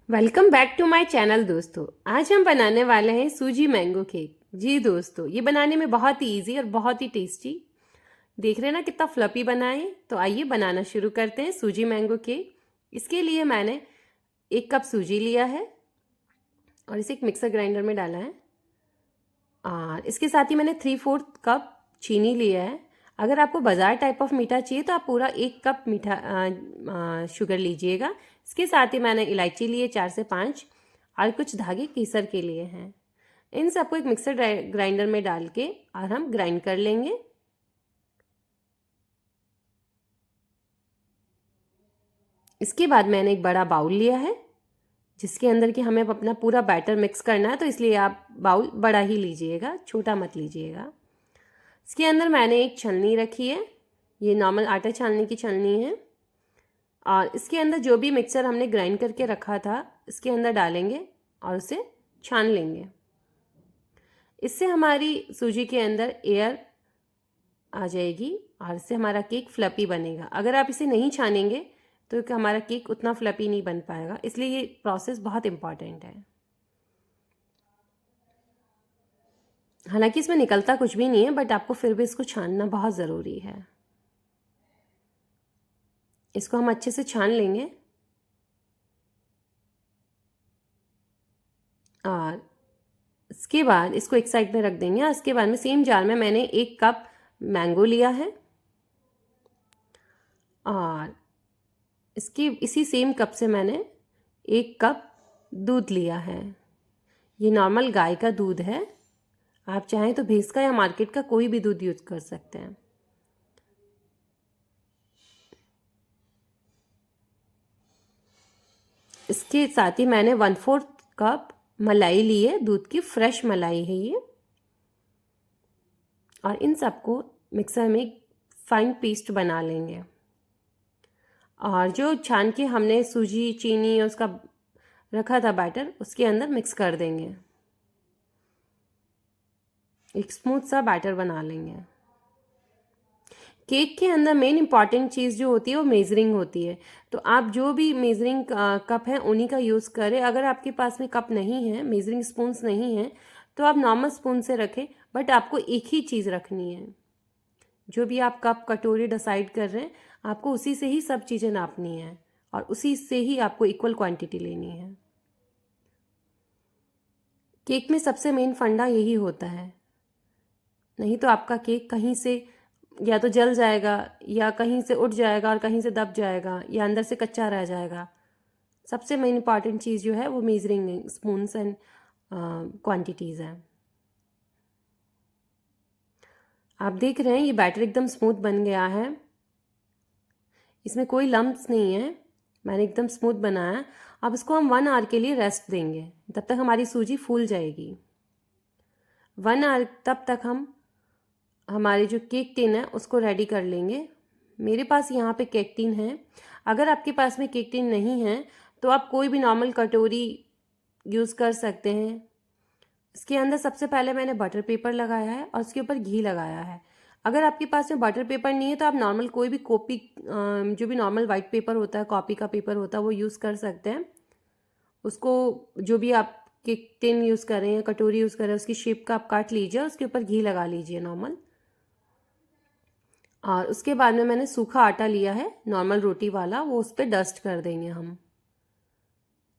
Welcome back to my channel दोस्तों। आज हम बनाने वाले हैं सूजी मैंगो केक। जी दोस्तों, ये बनाने में बहुत ही इजी और बहुत ही टेस्टी। देख रहे हैं ना कितना फ्लफी बना है। तो आइए बनाना शुरू करते हैं सूजी मैंगो केक। इसके लिए मैंने 1 कप सूजी लिया है और इसे एक मिक्सर ग्राइंडर में डाला है। और इसके साथ ही मैंने 3/4 कप चीनी लिया है। अगर आपको बाजार टाइप ऑफ मीठा चाहिए तो आप पूरा 1 कप मीठा शुगर लीजिएगा। इसके साथ ही मैंने इलायची लिए 4 से 5 और कुछ धागे केसर के लिए हैं। इन सबको एक मिक्सर ग्राइंडर में डाल के और हम ग्राइंड कर लेंगे। इसके बाद मैंने एक बड़ा बाउल लिया है जिसके अंदर कि हमें अपना पूरा बैटर मिक्स करना है, तो इसलिए आप बाउल बड़ा ही लीजिएगा, छोटा मत लीजिएगा। इसके अंदर मैंने एक छलनी रखी है, ये नॉर्मल आटा छानने की छलनी है। और इसके अंदर जो भी मिक्सर हमने ग्राइंड करके रखा था इसके अंदर डालेंगे और उसे छान लेंगे। इससे हमारी सूजी के अंदर एयर आ जाएगी और इससे हमारा केक फ्लफी बनेगा। अगर आप इसे नहीं छानेंगे तो हमारा केक उतना फ्लफी नहीं बन पाएगा, इसलिए ये प्रोसेस बहुत इम्पॉर्टेंट है। हालांकि इसमें निकलता कुछ भी नहीं है, बट आपको फिर भी इसको छानना बहुत ज़रूरी है। इसको हम अच्छे से छान लेंगे और इसके बाद इसको एक साइड में रख देंगे। और इसके बाद में सेम जार में मैंने 1 कप मैंगो लिया है और इसी सेम कप से मैंने 1 कप दूध लिया है। ये नॉर्मल गाय का दूध है, आप चाहें तो भैंस का या मार्केट का कोई भी दूध यूज कर सकते हैं। इसके साथ ही मैंने 1/4 कप मलाई ली है, दूध की फ्रेश मलाई है ये। और इन सबको मिक्सर में फाइन पेस्ट बना लेंगे। और जो छान के हमने सूजी चीनी और उसका रखा था बैटर, उसके अंदर मिक्स कर देंगे। एक स्मूथ सा बैटर बना लेंगे। केक के अंदर मेन इंपॉर्टेंट चीज़ जो होती है वो मेजरिंग होती है। तो आप जो भी मेजरिंग कप है उन्हीं का यूज़ करें। अगर आपके पास में कप नहीं है, मेजरिंग स्पून्स नहीं है, तो आप नॉर्मल स्पून से रखें, बट आपको एक ही चीज़ रखनी है। जो भी आप कप कटोरी डिसाइड कर रहे हैं, आपको उसी से ही सब चीज़ें नापनी है और उसी से ही आपको इक्वल क्वांटिटी लेनी है। केक में सबसे मेन फंडा यही होता है, नहीं तो आपका केक कहीं से या तो जल जाएगा या कहीं से उठ जाएगा और कहीं से दब जाएगा या अंदर से कच्चा रह जाएगा। सबसे मेन इंपॉर्टेंट चीज़ जो है वो मेजरिंग स्पून्स एंड क्वांटिटीज़ है। आप देख रहे हैं ये बैटर एकदम स्मूथ बन गया है, इसमें कोई लम्प्स नहीं है, मैंने एकदम स्मूथ बनाया। अब इसको हम 1 आवर के लिए रेस्ट देंगे, तब तक हमारी सूजी फूल जाएगी। 1 आवर तब तक हम हमारे जो केक टिन है उसको रेडी कर लेंगे। मेरे पास यहाँ पे केक टिन है। अगर आपके पास में केक टिन नहीं है तो आप कोई भी नॉर्मल कटोरी यूज़ कर सकते हैं। इसके अंदर सबसे पहले मैंने बटर पेपर लगाया है और उसके ऊपर घी लगाया है। अगर आपके पास में बटर पेपर नहीं है तो आप नॉर्मल कोई भी कॉपी, जो भी नॉर्मल वाइट पेपर होता है, कॉपी का पेपर होता है, वो यूज़ कर सकते हैं। उसको जो भी आप केक टिन यूज़ कर रहे हैं, कटोरी यूज़ कर रहे हैं, उसकी शेप का आप काट लीजिए और उसके ऊपर घी लगा लीजिए नॉर्मल। और उसके बाद में मैंने सूखा आटा लिया है, नॉर्मल रोटी वाला, वो उस पर डस्ट कर देंगे हम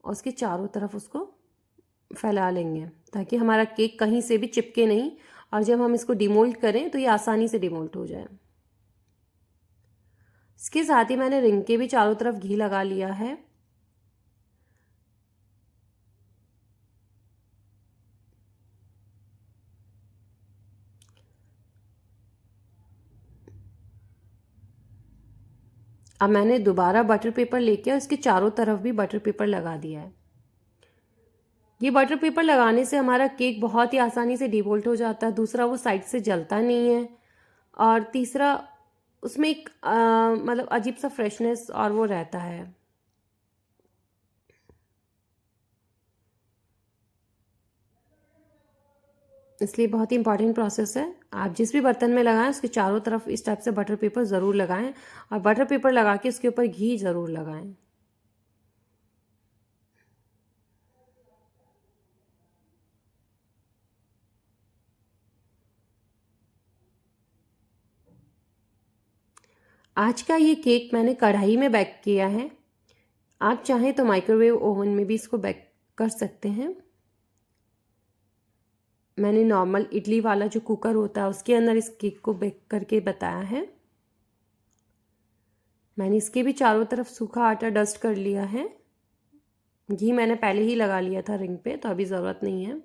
और उसके चारों तरफ उसको फैला लेंगे ताकि हमारा केक कहीं से भी चिपके नहीं और जब हम इसको डिमोल्ड करें तो ये आसानी से डिमोल्ड हो जाए। इसके साथ ही मैंने रिंग के भी चारों तरफ घी लगा लिया है। अब मैंने दोबारा बटर पेपर लेके और इसके चारों तरफ भी बटर पेपर लगा दिया है। ये बटर पेपर लगाने से हमारा केक बहुत ही आसानी से डिमोल्ड हो जाता है। दूसरा, वो साइड से जलता नहीं है और तीसरा, उसमें एक मतलब अजीब सा फ्रेशनेस और वो रहता है। इसलिए बहुत ही इंपॉर्टेंट प्रोसेस है। आप जिस भी बर्तन में लगाएं उसके चारों तरफ इस टाइप से बटर पेपर ज़रूर लगाएं और बटर पेपर लगा के उसके ऊपर घी ज़रूर लगाएं। आज का ये केक मैंने कढ़ाई में बेक किया है। आप चाहें तो माइक्रोवेव ओवन में भी इसको बेक कर सकते हैं। मैंने नॉर्मल इडली वाला जो कुकर होता है उसके अंदर इस केक को बेक करके बताया है। मैंने इसके भी चारों तरफ सूखा आटा डस्ट कर लिया है। घी मैंने पहले ही लगा लिया था रिंग पे, तो अभी ज़रूरत नहीं है।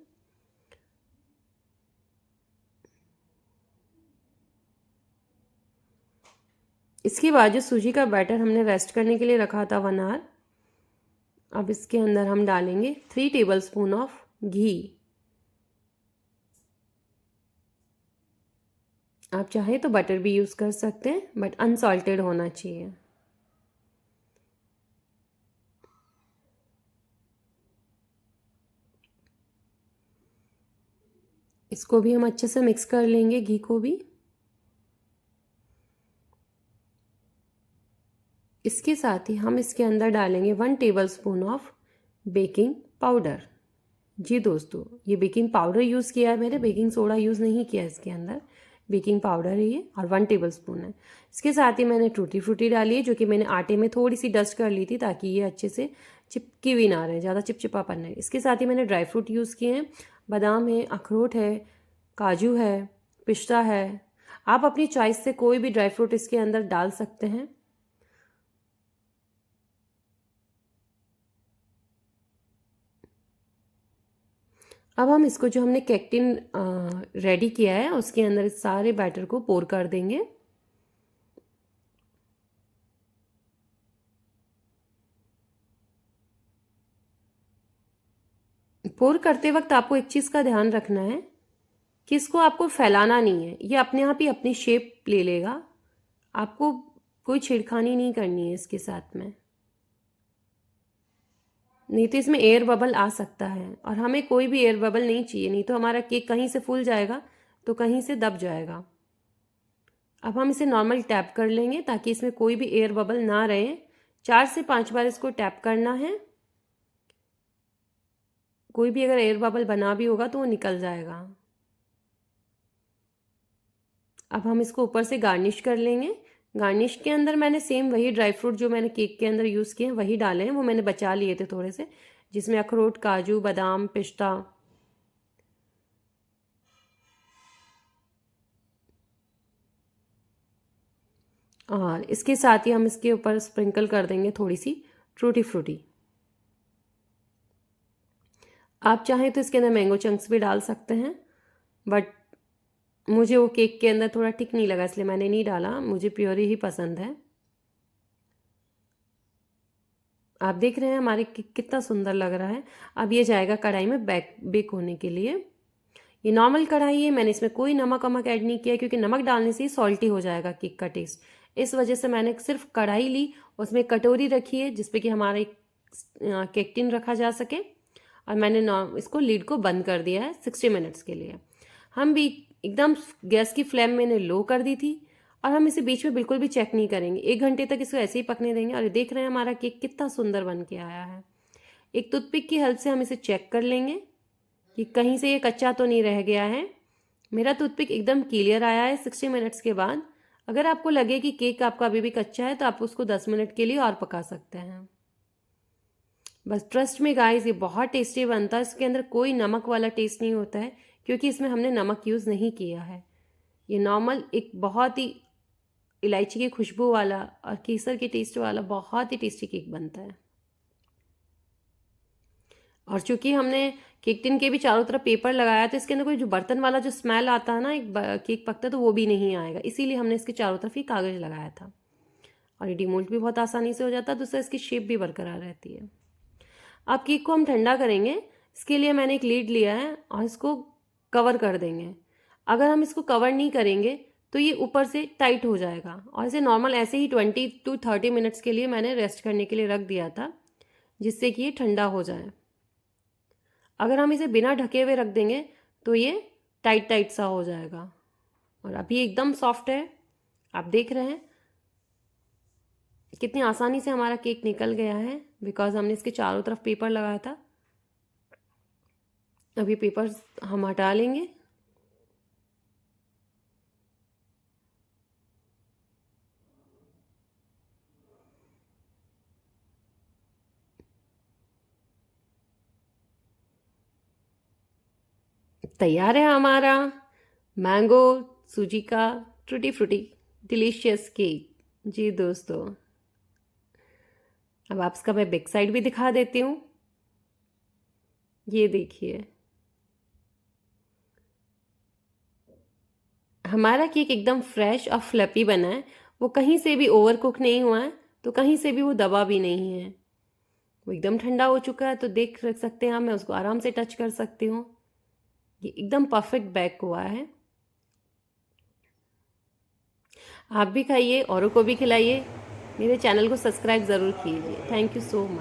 इसके बाद जो सूजी का बैटर हमने रेस्ट करने के लिए रखा था 1 आवर, अब इसके अंदर हम डालेंगे 3 टेबलस्पून ऑफ घी। आप चाहे तो बटर भी यूज़ कर सकते हैं, बट अनसॉल्टेड होना चाहिए। इसको भी हम अच्छे से मिक्स कर लेंगे, घी को भी। इसके साथ ही हम इसके अंदर डालेंगे 1 टेबलस्पून ऑफ बेकिंग पाउडर। जी दोस्तों, ये बेकिंग पाउडर यूज़ किया है मैंने, बेकिंग सोडा यूज़ नहीं किया इसके अंदर। बेकिंग पाउडर है ये, और 1 टेबलस्पून है। इसके साथ ही मैंने टूटी फ्रूटी डाली है, जो कि मैंने आटे में थोड़ी सी डस्ट कर ली थी ताकि ये अच्छे से चिपकी भी ना रहे, ज़्यादा चिपचिपापन नहीं। इसके साथ ही मैंने ड्राई फ्रूट यूज़ किए हैं। बादाम है, अखरोट है, काजू है, पिस्ता है। आप अपनी चॉइस से कोई भी ड्राई फ्रूट इसके अंदर डाल सकते हैं। अब हम इसको, जो हमने केक्टिन रेडी किया है, उसके अंदर इस सारे बैटर को पोर कर देंगे। पोर करते वक्त आपको एक चीज़ का ध्यान रखना है कि इसको आपको फैलाना नहीं है, ये अपने आप ही अपनी शेप ले लेगा। आपको कोई छिड़खानी नहीं करनी है इसके साथ में, नहीं तो इसमें एयर बबल आ सकता है, और हमें कोई भी एयर बबल नहीं चाहिए, नहीं तो हमारा केक कहीं से फूल जाएगा तो कहीं से दब जाएगा। अब हम इसे नॉर्मल टैप कर लेंगे ताकि इसमें कोई भी एयर बबल ना रहे। 4 से 5 बार इसको टैप करना है। कोई भी अगर एयर बबल बना भी होगा तो वो निकल जाएगा। अब हम इसको ऊपर से गार्निश कर लेंगे। गार्निश के अंदर मैंने सेम वही ड्राई फ्रूट जो मैंने केक के अंदर यूज़ किए हैं वही डाले हैं, वो मैंने बचा लिए थे थोड़े से, जिसमें अखरोट, काजू, बादाम, पिस्ता। और इसके साथ ही हम इसके ऊपर स्प्रिंकल कर देंगे थोड़ी सी टूटी फ्रूटी। आप चाहें तो इसके अंदर मैंगो चंक्स भी डाल सकते हैं, बट मुझे वो केक के अंदर थोड़ा ठीक नहीं लगा, इसलिए मैंने नहीं डाला। मुझे प्योरी ही पसंद है। आप देख रहे हैं हमारे केक कितना सुंदर लग रहा है। अब ये जाएगा कढ़ाई में बेक होने के लिए। ये नॉर्मल कढ़ाई है, मैंने इसमें कोई नमक वमक ऐड नहीं किया, क्योंकि नमक डालने से ही सॉल्टी हो जाएगा केक का टेस्ट। इस वजह से मैंने सिर्फ कढ़ाई ली, उसमें कटोरी रखी है जिसपे कि हमारा एक केक टिन रखा जा सके, और मैंने इसको लीड को बंद कर दिया है 60 मिनट्स के लिए। हम भी एकदम गैस की फ्लेम मैंने लो कर दी थी, और हम इसे बीच में बिल्कुल भी चेक नहीं करेंगे। 1 घंटे तक इसको ऐसे ही पकने देंगे। और देख रहे हैं हमारा केक कितना सुंदर बन के आया है। एक टूथपिक की हेल्प से हम इसे चेक कर लेंगे कि कहीं से ये कच्चा तो नहीं रह गया है। मेरा टूथपिक एकदम क्लियर आया है 60 मिनट्स के बाद। अगर आपको लगे कि केक आपका अभी भी कच्चा है तो आप उसको 10 मिनट के लिए और पका सकते हैं। बस ट्रस्ट में गाइस, ये बहुत टेस्टी बनता है। इसके अंदर कोई नमक वाला टेस्ट नहीं होता है, क्योंकि इसमें हमने नमक यूज़ नहीं किया है। ये नॉर्मल एक बहुत ही इलायची की खुशबू वाला और केसर के टेस्ट वाला बहुत ही टेस्टी केक बनता है। और चूंकि हमने केक टिन के भी चारों तरफ पेपर लगाया, तो इसके अंदर कोई जो बर्तन वाला जो स्मेल आता है ना एक केक पकता है, तो वो भी नहीं आएगा। इसीलिए हमने इसके चारों तरफ ही कागज़ लगाया था। और ये डिमोल्ट भी बहुत आसानी से हो जाता है, दूसरा इसकी शेप भी बरकरार रहती है। अब केक को हम ठंडा करेंगे। इसके लिए मैंने एक लीड लिया है और इसको कवर कर देंगे। अगर हम इसको कवर नहीं करेंगे तो ये ऊपर से टाइट हो जाएगा। और इसे नॉर्मल ऐसे ही 20 to 30 मिनट्स के लिए मैंने रेस्ट करने के लिए रख दिया था, जिससे कि ये ठंडा हो जाए। अगर हम इसे बिना ढके हुए रख देंगे तो ये टाइट टाइट सा हो जाएगा। और अभी एकदम सॉफ्ट है। आप देख रहे हैं कितनी आसानी से हमारा केक निकल गया है, बिकॉज हमने इसके चारों तरफ पेपर लगाया था। अभी पेपर हम हटा लेंगे। तैयार है हमारा मैंगो सूजी का ट्रूटी फ्रूटी डिलीशियस केक। जी दोस्तों, अब आप इसका मैं बैक साइड भी दिखा देती हूँ। ये देखिए, हमारा केक एकदम फ्रेश और फ्लफी बना है। वो कहीं से भी ओवर कुक नहीं हुआ है, तो कहीं से भी वो दबा भी नहीं है। वो एकदम ठंडा हो चुका है, तो देख रख सकते हैं आप, मैं उसको आराम से टच कर सकती हूँ। ये एकदम परफेक्ट बेक हुआ है। आप भी खाइए, औरों को भी खिलाइए। मेरे चैनल को सब्सक्राइब ज़रूर कीजिए। Thank you so much.